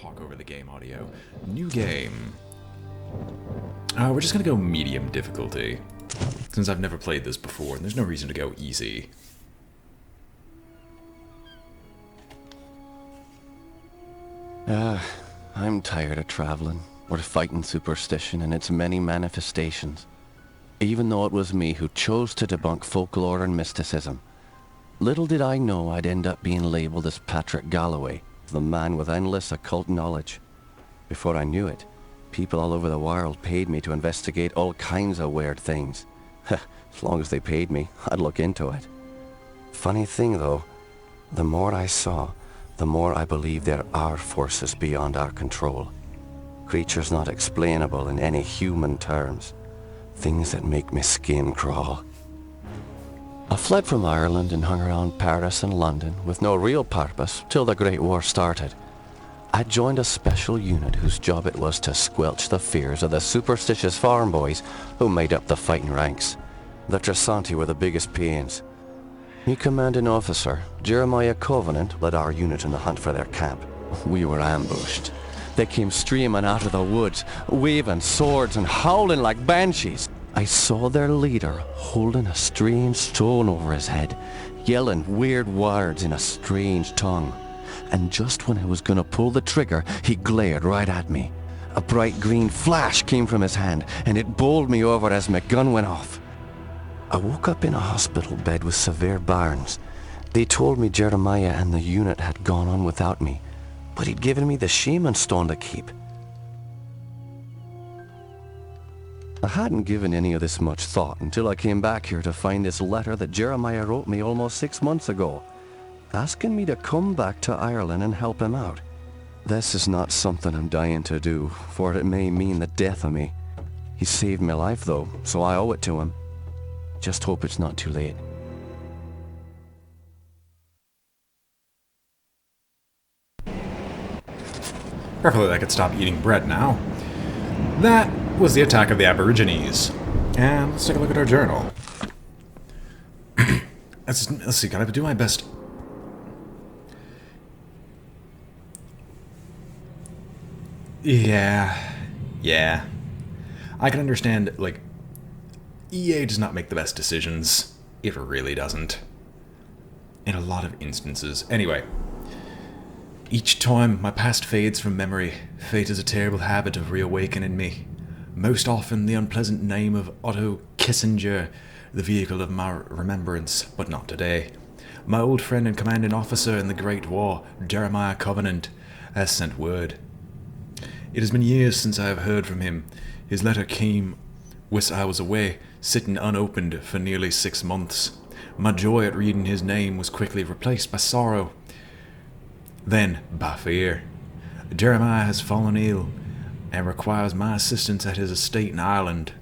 talk over the game audio. New game. We're just gonna go medium difficulty, since I've never played this before, and there's no reason to go easy. I'm tired of traveling, or fighting superstition and its many manifestations. Even though it was me who chose to debunk folklore and mysticism. Little did I know I'd end up being labelled as Patrick Galloway, the man with endless occult knowledge. Before I knew it, people all over the world paid me to investigate all kinds of weird things. As long as they paid me, I'd look into it. Funny thing though, the more I saw, the more I believe there are forces beyond our control. Creatures not explainable in any human terms. Things that make my skin crawl. I fled from Ireland and hung around Paris and London with no real purpose till the Great War started. I joined a special unit whose job it was to squelch the fears of the superstitious farm boys who made up the fighting ranks. The Tresanti were the biggest pains. New commanding officer, Jeremiah Covenant, led our unit in the hunt for their camp. We were ambushed. They came streaming out of the woods, waving swords and howling like banshees. I saw their leader holding a strange stone over his head, yelling weird words in a strange tongue. And just when I was gonna pull the trigger, he glared right at me. A bright green flash came from his hand, and it bowled me over as my gun went off. I woke up in a hospital bed with severe burns. They told me Jeremiah and the unit had gone on without me, but he'd given me the shaman stone to keep. I hadn't given any of this much thought until I came back here to find this letter that Jeremiah wrote me almost 6 months ago, asking me to come back to Ireland and help him out. This is not something I'm dying to do, for it may mean the death of me. He saved my life though, so I owe it to him. Just hope it's not too late. Preferably I could stop eating bread now. That was the attack of the Aborigines. And let's take a look at our journal. Let's see, gotta do my best. Yeah. I can understand, like, EA does not make the best decisions. It really doesn't. In a lot of instances. Anyway. Each time my past fades from memory, fate is a terrible habit of reawakening me. Most often the unpleasant name of Otto Kissinger, the vehicle of my remembrance, but not today. My old friend and commanding officer in the Great War, Jeremiah Covenant, has sent word. It has been years since I have heard from him. His letter came whilst I was away, sitting unopened for nearly 6 months. My joy at reading his name was quickly replaced by sorrow. Then, by fear. Jeremiah has fallen ill, and requires my assistance at his estate in Ireland.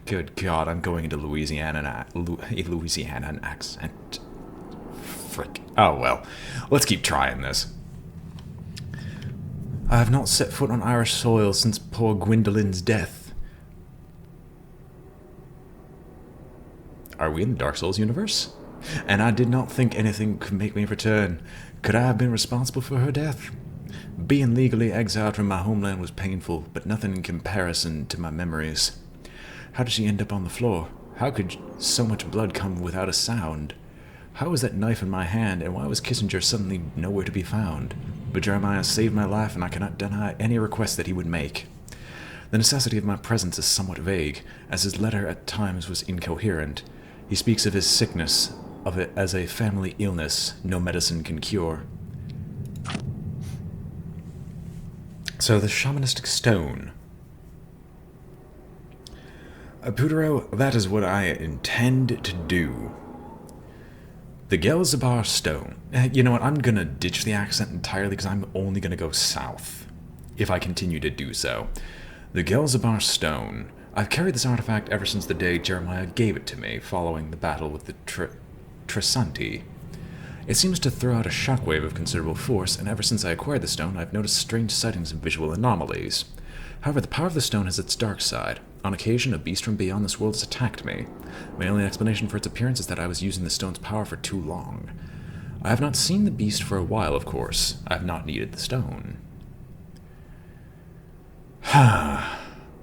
Good God, I'm going into Louisiana accent. Frick. Oh well, let's keep trying this. I have not set foot on Irish soil since poor Gwendolyn's death. Are we in the Dark Souls universe? And I did not think anything could make me return. Could I have been responsible for her death? Being legally exiled from my homeland was painful, but nothing in comparison to my memories. How did she end up on the floor? How could so much blood come without a sound? How was that knife in my hand, and why was Kissinger suddenly nowhere to be found? But Jeremiah saved my life, and I cannot deny any request that he would make. The necessity of my presence is somewhat vague, as his letter at times was incoherent. He speaks of his sickness, of it as a family illness no medicine can cure. So the shamanistic stone. Putero, that is what I intend to do. The Gelzabar stone. You know what, I'm gonna ditch the accent entirely because I'm only gonna go south, if I continue to do so. The Gelzabar stone. I've carried this artifact ever since the day Jeremiah gave it to me, following the battle with the Tresanti. It seems to throw out a shockwave of considerable force, and ever since I acquired the stone, I've noticed strange sightings and visual anomalies. However, the power of the stone has its dark side. On occasion, a beast from beyond this world has attacked me. My only explanation for its appearance is that I was using the stone's power for too long. I have not seen the beast for a while, of course. I have not needed the stone.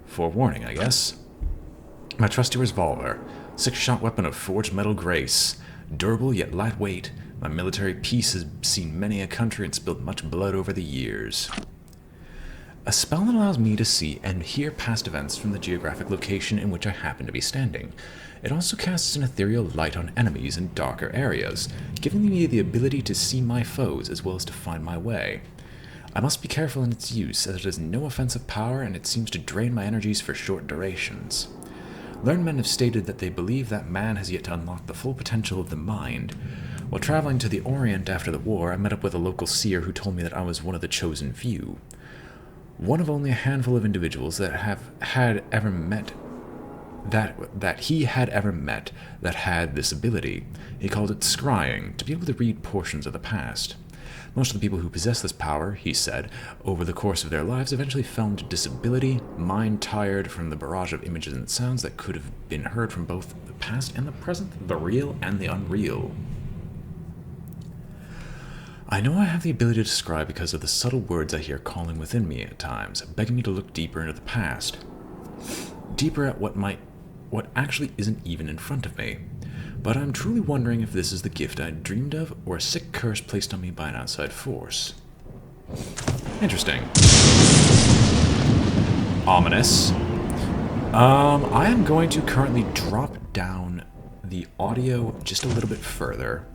Forewarning, I guess. My trusty revolver. 6-shot weapon of forged metal grace. Durable yet lightweight. My military piece has seen many a country and spilled much blood over the years. A spell that allows me to see and hear past events from the geographic location in which I happen to be standing. It also casts an ethereal light on enemies in darker areas, giving me the ability to see my foes as well as to find my way. I must be careful in its use, as it has no offensive power and it seems to drain my energies for short durations. Learned men have stated that they believe that man has yet to unlock the full potential of the mind. While traveling to the Orient after the war, I met up with a local seer who told me that I was one of the chosen few. One of only a handful of individuals that he had ever met that had this ability. He called it scrying, to be able to read portions of the past. Most of the people who possess this power, he said, over the course of their lives eventually fell into disability, mind tired from the barrage of images and sounds that could have been heard from both the past and the present, the real and the unreal. I know I have the ability to scry because of the subtle words I hear calling within me at times, begging me to look deeper into the past. Deeper at what actually isn't even in front of me. But I'm truly wondering if this is the gift I dreamed of, or a sick curse placed on me by an outside force. Interesting. Ominous. I am going to currently drop down the audio just a little bit further.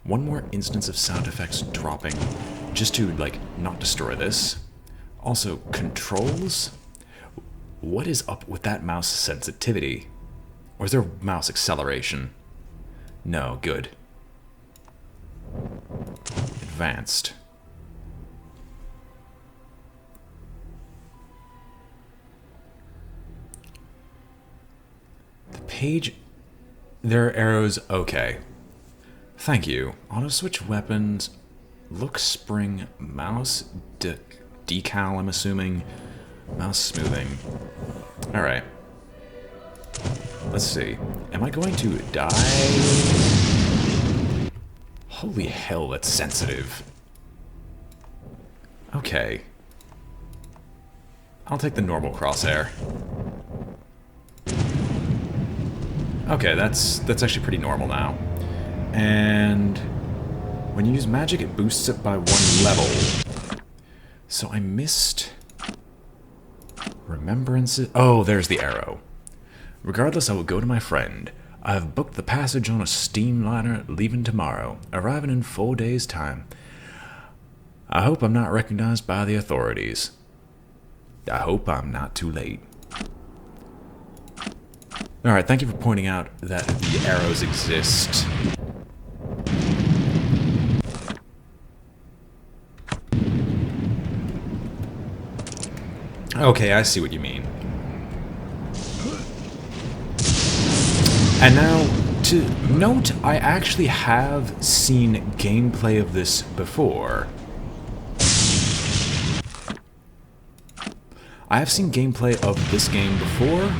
One more instance of sound effects dropping, just to, like, not destroy this. Also, controls? What is up with that mouse sensitivity? Or is there mouse acceleration? No, good. Advanced. The page... There are arrows, okay. Thank you. Auto switch weapons, look spring, mouse decal, I'm assuming. Mouse smoothing. Alright. Let's see. Am I going to die? Holy hell, that's sensitive. Okay. I'll take the normal crosshair. Okay, that's actually pretty normal now. And when you use magic, it boosts it by 1 level. So I missed remembrances. Oh, there's the arrow. Regardless, I will go to my friend. I have booked the passage on a steamliner leaving tomorrow, arriving in 4 days' time. I hope I'm not recognized by the authorities. I hope I'm not too late. Alright, thank you for pointing out that the arrows exist. Okay, I see what you mean. And now, to note, I actually have seen gameplay of this before. I have seen gameplay of this game before.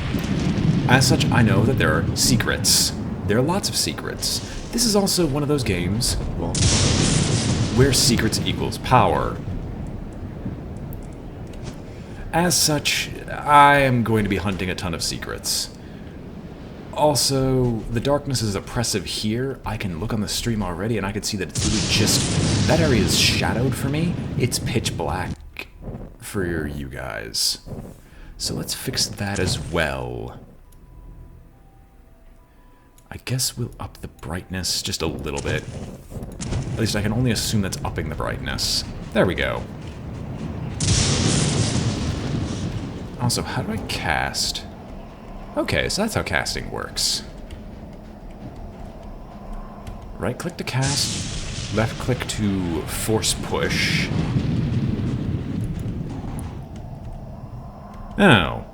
As such, I know that there are secrets. There are lots of secrets. This is also one of those games where secrets equals power. As such, I am going to be hunting a ton of secrets. Also, the darkness is oppressive here. I can look on the stream already and I can see that it's literally just... That area is shadowed for me. It's pitch black for you guys. So let's fix that as well. I guess we'll up the brightness just a little bit. At least I can only assume that's upping the brightness. There we go. Also, how do I cast? Okay, so that's how casting works. Right-click to cast, left-click to force push. Oh.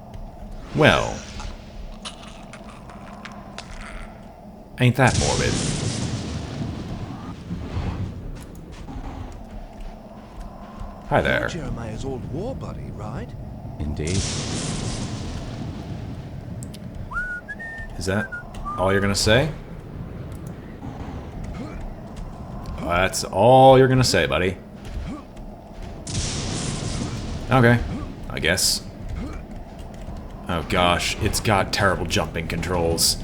Well. Ain't that morbid. Hi there. Jeremiah's old war buddy, right? Indeed. Is that all you're gonna say? That's all you're gonna say, buddy. Okay. I guess. Oh gosh, it's got terrible jumping controls.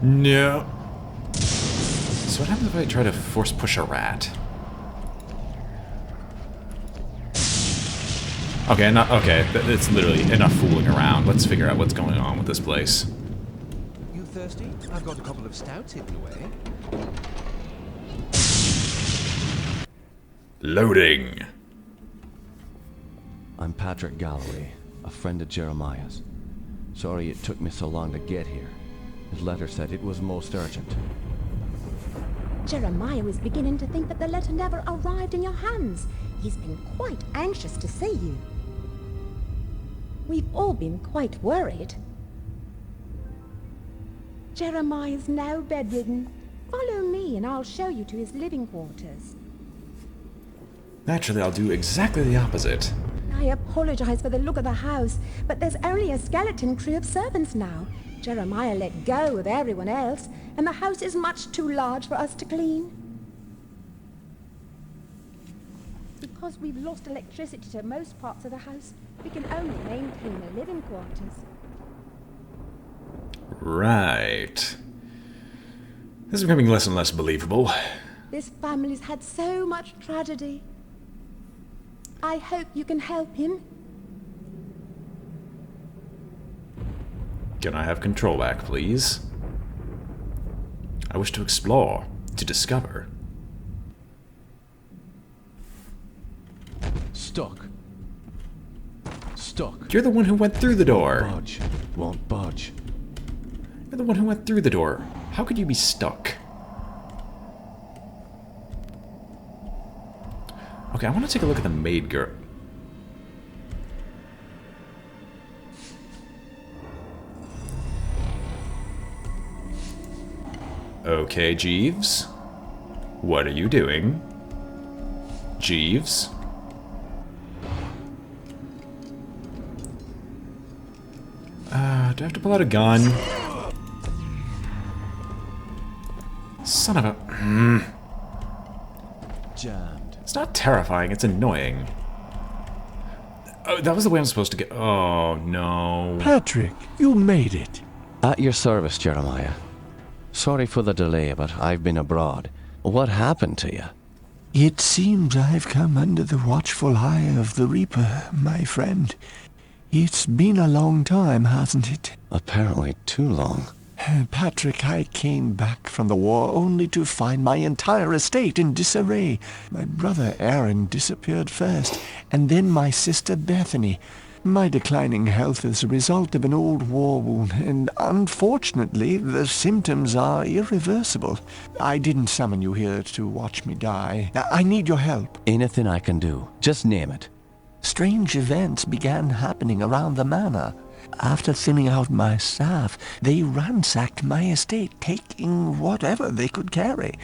No. So what happens if I try to force push a rat? Okay, it's literally enough fooling around. Let's figure out what's going on with this place. You thirsty? I've got a couple of stouts hidden away. Loading. I'm Patrick Galloway, a friend of Jeremiah's. Sorry it took me so long to get here. His letter said it was most urgent. Jeremiah was beginning to think that the letter never arrived in your hands. He's been quite anxious to see you. We've all been quite worried. Jeremiah's now bedridden. Follow me and I'll show you to his living quarters. Naturally, I'll do exactly the opposite. I apologize for the look of the house, but there's only a skeleton crew of servants now. Jeremiah let go of everyone else, and the house is much too large for us to clean. Because we've lost electricity to most parts of the house, we can only maintain the living quarters. Right. This is becoming less and less believable. This family's had so much tragedy. I hope you can help him. Can I have control back, please? I wish to explore, to discover. Stuck. Stuck. You're the one who went through the door. Budge. Won't budge. You're the one who went through the door. How could you be stuck? Okay, I want to take a look at the maid girl. Okay, Jeeves. What are you doing? Jeeves? Do I have to pull out a gun? Son of a... Jammed. It's not terrifying, it's annoying. Oh, that was the way I'm supposed to get... Oh, no. Patrick, you made it. At your service, Jeremiah. Sorry for the delay, but I've been abroad. What happened to you? It seems I've come under the watchful eye of the Reaper, my friend. It's been a long time, hasn't it? Apparently too long. Patrick, I came back from the war only to find my entire estate in disarray. My brother Aaron disappeared first, and then my sister Bethany. My declining health is a result of an old war wound, and unfortunately, the symptoms are irreversible. I didn't summon you here to watch me die. I need your help. Anything I can do. Just name it. Strange events began happening around the manor. After thinning out my staff, they ransacked my estate, taking whatever they could carry.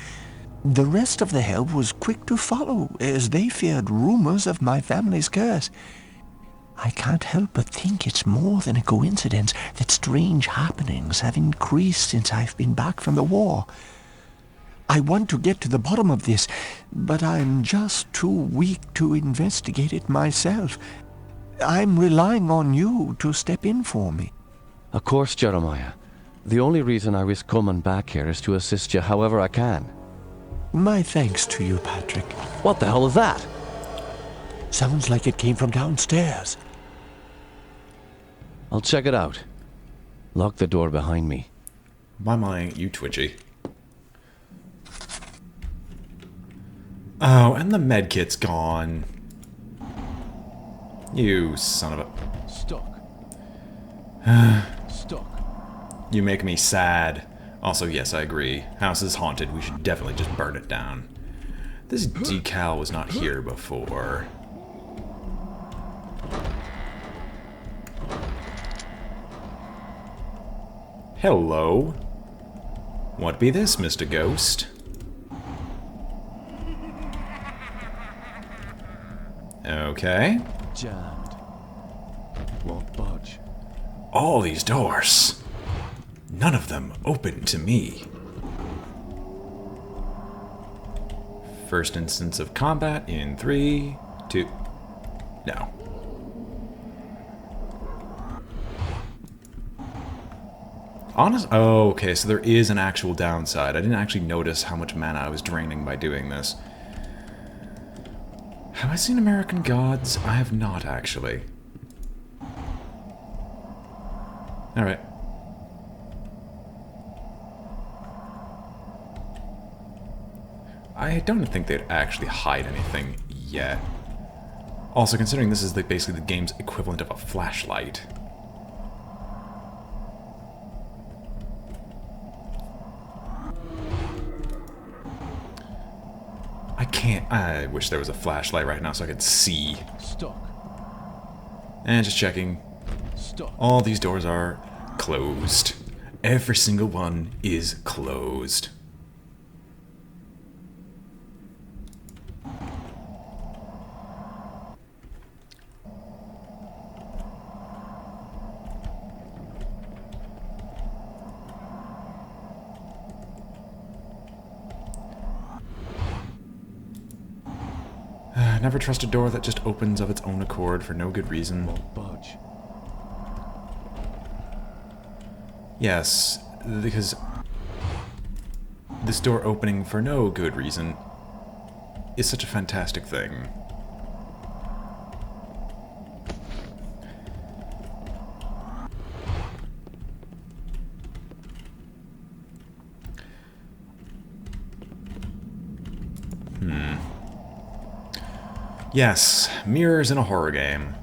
The rest of the help was quick to follow, as they feared rumors of my family's curse. I can't help but think it's more than a coincidence that strange happenings have increased since I've been back from the war. I want to get to the bottom of this, but I'm just too weak to investigate it myself. I'm relying on you to step in for me. Of course, Jeremiah. The only reason I risk coming back here is to assist you however I can. My thanks to you, Patrick. What the hell is that? Sounds like it came from downstairs. I'll check it out. Lock the door behind me. Why am I you twitchy? Oh, and the medkit's gone. You son of a... Stuck. Stuck. You make me sad. Also, yes, I agree. House is haunted. We should definitely just burn it down. This decal was not here before. Hello. What be this, Mr. Ghost? Okay. Jammed. Won't budge. All these doors. None of them open to me. First instance of combat in 3, 2... No. Oh, okay, so there is an actual downside. I didn't actually notice how much mana I was draining by doing this. Have I seen American Gods? I have not, actually. Alright. I don't think they'd actually hide anything yet. Also, considering this is like basically the game's equivalent of a flashlight. I wish there was a flashlight right now so I could see. Stuck. And just checking. Stuck. All these doors are closed. Every single one is closed. Never trust a door that just opens of its own accord for no good reason. Won't budge. Yes, because this door opening for no good reason is such a fantastic thing. Yes, mirrors in a horror game.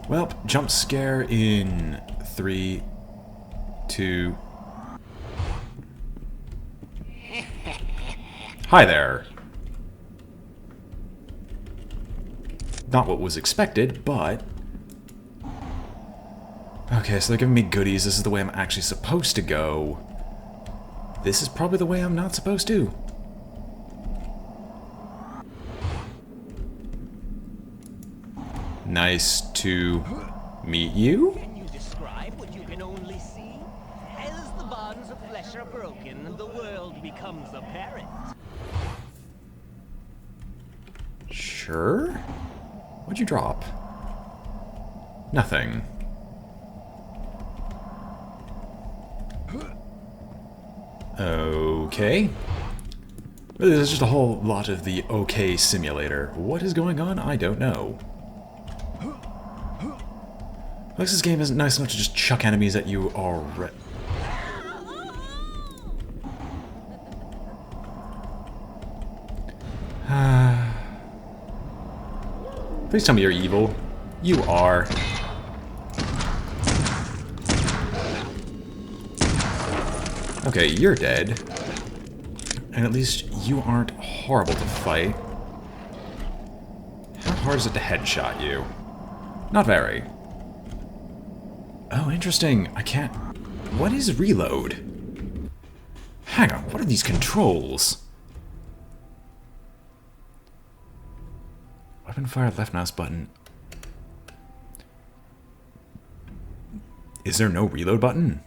Well, jump scare in 3, 2... Hi there. Not what was expected, but... Okay, so they're giving me goodies. This is the way I'm actually supposed to go. This is probably the way I'm not supposed to. Nice to meet you. Can you describe what you can only see? As the bonds of flesh are broken, the world becomes apparent. Sure. What'd you drop? Nothing. Okay. There's just a whole lot of the okay simulator. What is going on? I don't know. At least this game isn't nice enough to just chuck enemies at you already. Please tell me you're evil. You are. Okay, you're dead. And at least you aren't horrible to fight. How hard is it to headshot you? Not very. Oh, interesting. I can't... What is reload? Hang on, what are these controls? Weapon fire, left mouse button. Is there no reload button?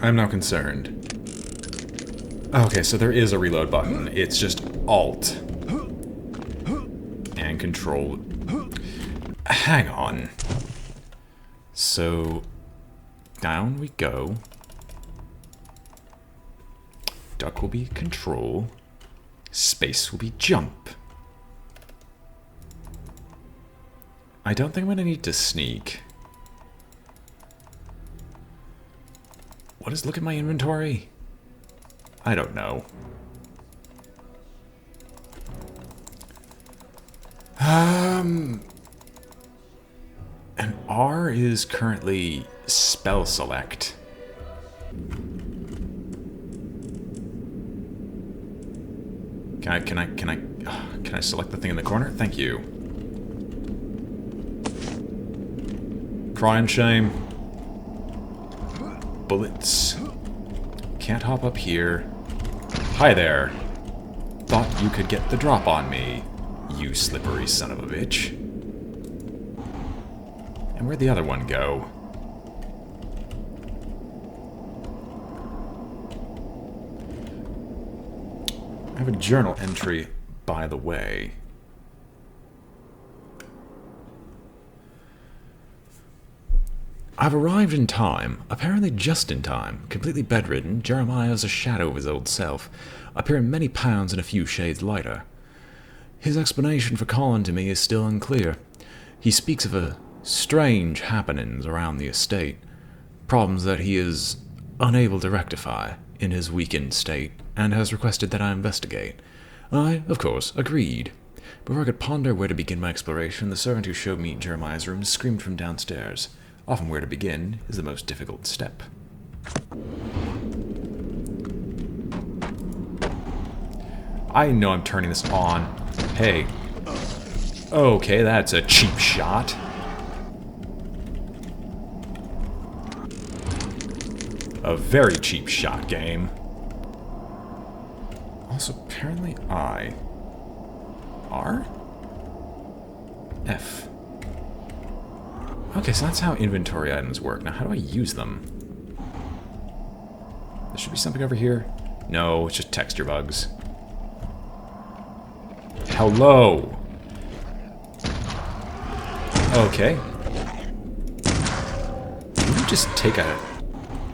I'm now concerned. Okay, so there is a reload button. It's just Alt. And Control. Hang on. So, down we go. Duck will be Control. Space will be Jump. I don't think I'm gonna need to sneak. What is, look at my inventory? I don't know. And R is currently spell select. Can I select the thing in the corner? Thank you. Crying shame. Bullets. Can't hop up here. Hi there. Thought you could get the drop on me, you slippery son of a bitch. And where'd the other one go? I have a journal entry, by the way. I've arrived in time, apparently just in time. Completely bedridden, Jeremiah is a shadow of his old self, appearing many pounds and a few shades lighter. His explanation for calling to me is still unclear. He speaks of a strange happenings around the estate, problems that he is unable to rectify in his weakened state, and has requested that I investigate. I, of course, agreed. Before I could ponder where to begin my exploration, the servant who showed me Jeremiah's room screamed from downstairs. Often where to begin is the most difficult step. I know I'm turning this on. Hey. Okay, that's a cheap shot. A very cheap shot, game. Also, apparently I... R? F. Okay, so that's how inventory items work. Now, how do I use them? There should be something over here. No, it's just texture bugs. Hello! Okay. Can you just take a...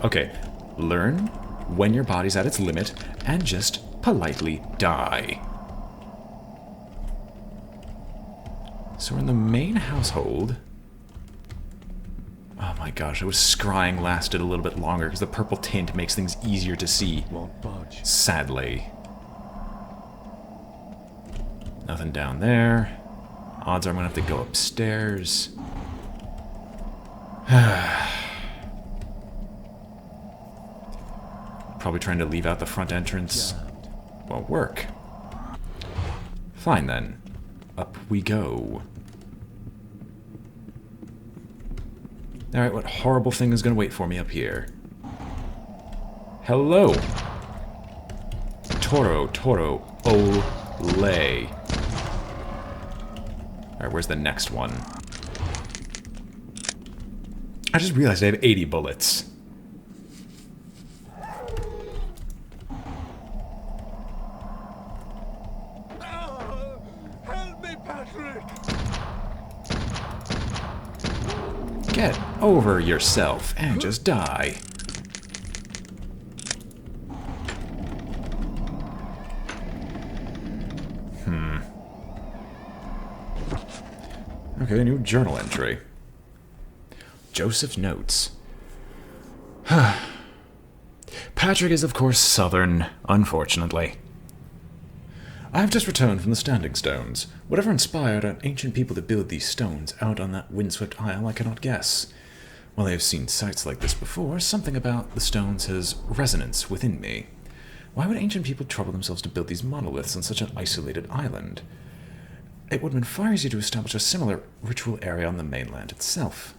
Okay. Learn when your body's at its limit and just politely die. So we're in the main household. Oh my gosh, I was scrying lasted a little bit longer because the purple tint makes things easier to see. Won't budge. Sadly. Nothing down there. Odds are I'm gonna have to go upstairs. Probably trying to leave out the front entrance. Won't work. Fine then. Up we go. Alright, what horrible thing is gonna wait for me up here? Hello! Toro, ole. Alright, where's the next one? I just realized I have 80 bullets. Help me, Patrick! Get over yourself and just die. Okay, new journal entry. Joseph's notes. Patrick is, of course, Southern, unfortunately. I have just returned from the Standing Stones. Whatever inspired our ancient people to build these stones out on that windswept isle, I cannot guess. While I have seen sights like this before, something about the stones has resonance within me. Why would ancient people trouble themselves to build these monoliths on such an isolated island? It would have been far easier to establish a similar ritual area on the mainland itself.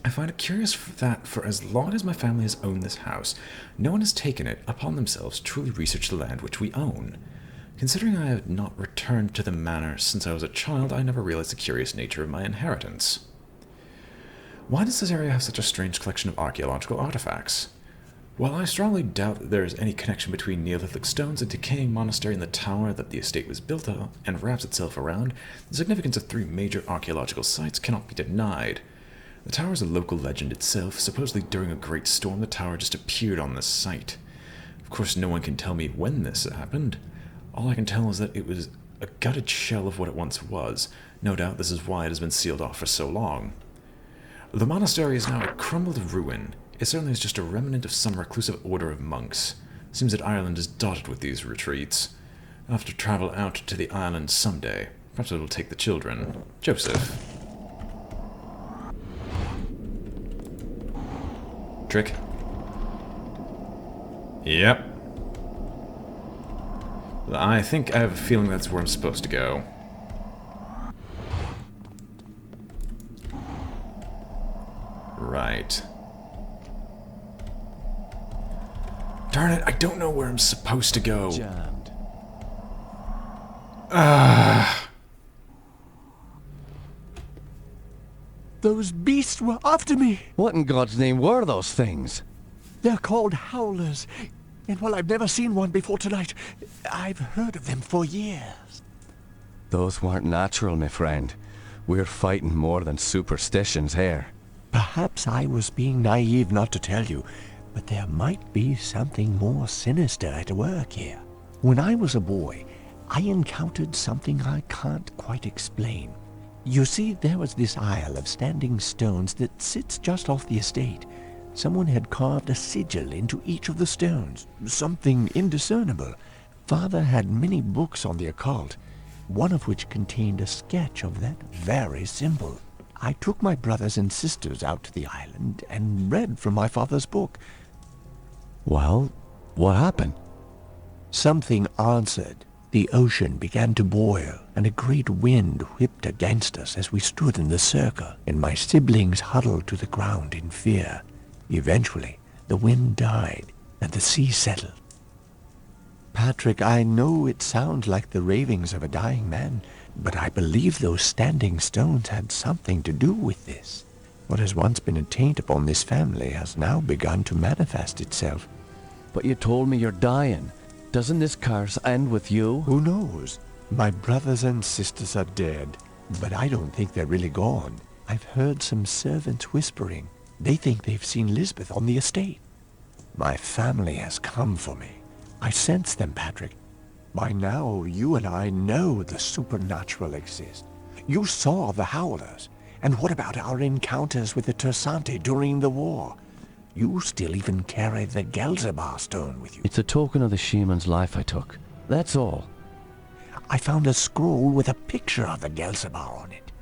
I find it curious that for as long as my family has owned this house, no one has taken it upon themselves to truly research the land which we own. Considering I have not returned to the manor since I was a child, I never realized the curious nature of my inheritance. Why does this area have such a strange collection of archaeological artifacts? While I strongly doubt that there is any connection between Neolithic stones, a decaying monastery, and the tower that the estate was built on and wraps itself around, the significance of 3 major archaeological sites cannot be denied. The tower is a local legend itself. Supposedly during a great storm, the tower just appeared on this site. Of course, no one can tell me when this happened. All I can tell is that it was a gutted shell of what it once was. No doubt this is why it has been sealed off for so long. The monastery is now a crumbled ruin. It certainly is just a remnant of some reclusive order of monks. Seems that Ireland is dotted with these retreats. I'll have to travel out to the island someday. Perhaps it'll take the children. Joseph. Trick. Yep. I think I have a feeling that's where I'm supposed to go. Right. Darn it, I don't know where I'm supposed to go. Jammed. Those beasts were after me. What in God's name were those things? They're called howlers. And while I've never seen one before tonight, I've heard of them for years. Those weren't natural, my friend. We're fighting more than superstitions here. Perhaps I was being naive not to tell you, but there might be something more sinister at work here. When I was a boy, I encountered something I can't quite explain. You see, there was this isle of standing stones that sits just off the estate. Someone had carved a sigil into each of the stones, something indiscernible. Father had many books on the occult, one of which contained a sketch of that very symbol. I took my brothers and sisters out to the island and read from my father's book. Well, what happened? Something answered. The ocean began to boil, and a great wind whipped against us as we stood in the circle, and my siblings huddled to the ground in fear. Eventually, the wind died, and the sea settled. Patrick, I know it sounds like the ravings of a dying man, but I believe those standing stones had something to do with this. What has once been a taint upon this family has now begun to manifest itself. But you told me you're dying. Doesn't this curse end with you? Who knows? My brothers and sisters are dead, but I don't think they're really gone. I've heard some servants whispering. They think they've seen Lisbeth on the estate. My family has come for me. I sense them, Patrick. By now, you and I know the supernatural exists. You saw the Howlers. And what about our encounters with the Tersante during the war? You still even carry the Gelzebah stone with you. It's a token of the shaman's life I took. That's all. I found a scroll with a picture of the Gelzebah on it.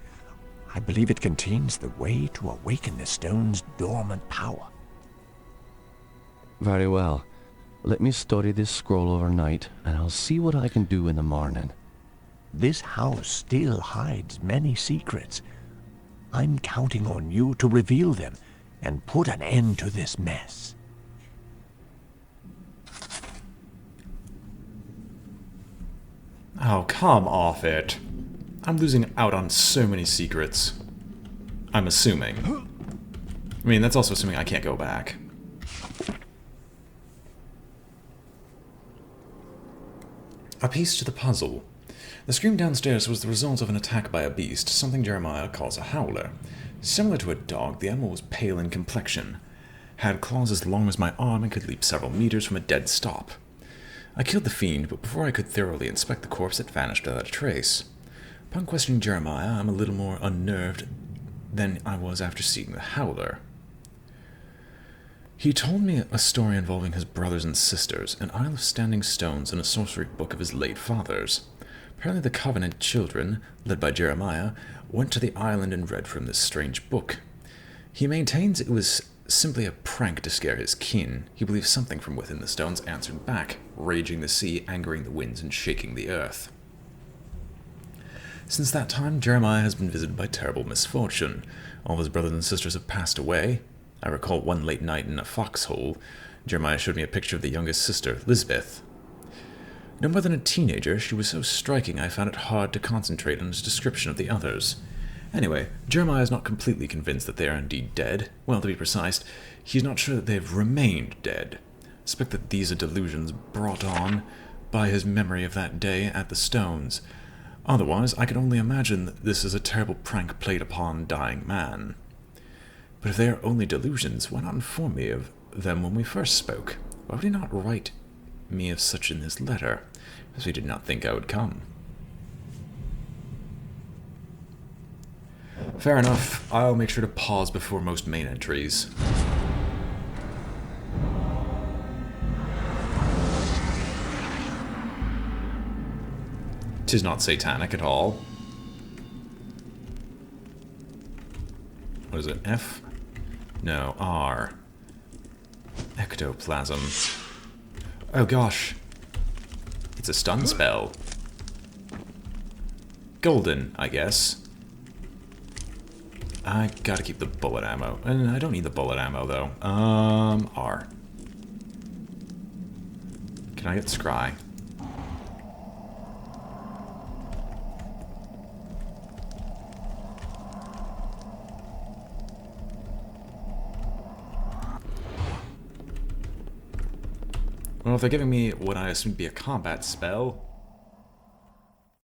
I believe it contains the way to awaken the stone's dormant power. Very well. Let me study this scroll overnight, and I'll see what I can do in the morning. This house still hides many secrets. I'm counting on you to reveal them and put an end to this mess. Oh, come off it. I'm losing out on so many secrets. I'm assuming. I mean, that's also assuming I can't go back. A piece to the puzzle. The scream downstairs was the result of an attack by a beast, something Jeremiah calls a howler. Similar to a dog, the animal was pale in complexion, had claws as long as my arm, and could leap several meters from a dead stop. I killed the fiend, but before I could thoroughly inspect the corpse, it vanished without a trace. Upon questioning Jeremiah, I'm a little more unnerved than I was after seeing the howler. He told me a story involving his brothers and sisters, an isle of standing stones, and a sorcery book of his late father's. Apparently the Covenant children, led by Jeremiah, went to the island and read from this strange book. He maintains it was simply a prank to scare his kin. He believes something from within the stones answered back, raging the sea, angering the winds, and shaking the earth. Since that time, Jeremiah has been visited by terrible misfortune. All of his brothers and sisters have passed away. I recall one late night in a foxhole, Jeremiah showed me a picture of the youngest sister, Lisbeth. No more than a teenager, she was so striking I found it hard to concentrate on his description of the others. Anyway, Jeremiah is not completely convinced that they are indeed dead. Well, to be precise, he's not sure that they have remained dead. I suspect that these are delusions brought on by his memory of that day at the stones. Otherwise, I can only imagine that this is a terrible prank played upon a dying man. But if they are only delusions, why not inform me of them when we first spoke? Why would he not write me of such in his letter, as he did not think I would come? Fair enough. I'll make sure to pause before most main entries. Tis not satanic at all. What is it? F? No, R. Ectoplasm. Oh gosh. It's a stun spell. Golden, I guess. I gotta keep the bullet ammo. And I don't need the bullet ammo, though. R. Can I get scry? Well, if they're giving me what I assume to be a combat spell,